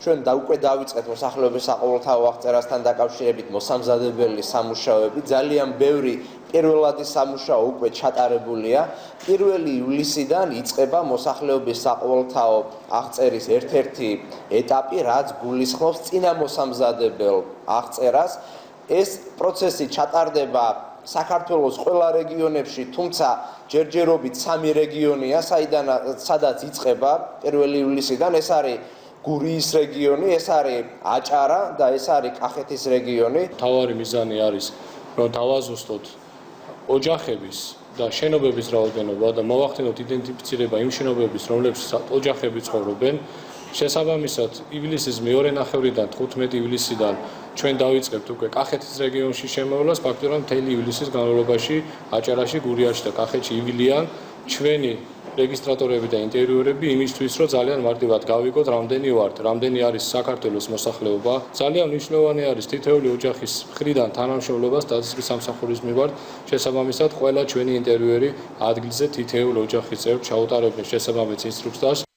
ჩვენ უკვე დავიწყეთ მოსახლეობის საყოველთაო აღწერასთან დაკავშირებით მოსამზადებელი სამუშაოები. ძალიან ბევრი პირველადი სამუშაო უკვე ჩატარებულია. 1 ივლისიდან იწყება მოსახლეობის საყოველთაო აღწერის ერთ-ერთი ეტაპი, რაც გულისხმობს წინამოსამზადებელ აღწერას. ეს პროცესი ჩატარდება საქართველოს ყველა რეგიონებში, თუმცა ჯერჯერობით 3 რეგიონია, სადაც იწყება 1 ივლისიდან. ეს არის გურიის რეგიონი, ეს არის აჭარა და ეს არის კახეთის რეგიონი. თავარი მიზანი არის, რომ დავაზუსტოთ ოჯახების და შენობების რაოდენობა და მოვახდინოთ იდენტიფიცირება იმ შენობების, რომლებშიც ოჯახები ცხოვრობენ. შესაბამისად, ივლისის მეორე ნახევრიდან 15 ივლისიდან ჩვენ დავიწყებთ უკვე კახეთის რეგიონში შემოვლას, ფაქტობრივად მთელი ივლისის განმავლობაში აჭარაში, გურიაში და კახეთში ივლიან ჩვენი რეგისტრატორები და ინტერვიუერები იმისთვის, რომ ძალიან მარტივად გავიგოთ, რამდენი ვართ, რამდენი არის საქართველოს მოსახლეობა. ძალიან მნიშვნელოვანი არის თითოეული ოჯახის მხრიდან თანამშრომლობა სტატისტიკის სამსახურის მიმართ. შესაბამისად, ყველა ჩვენი ინტერვიუერი ადგილზე თითოეულ ოჯახის წევრს ჩაუტარებენ შესაბამის ინსტრუქციას.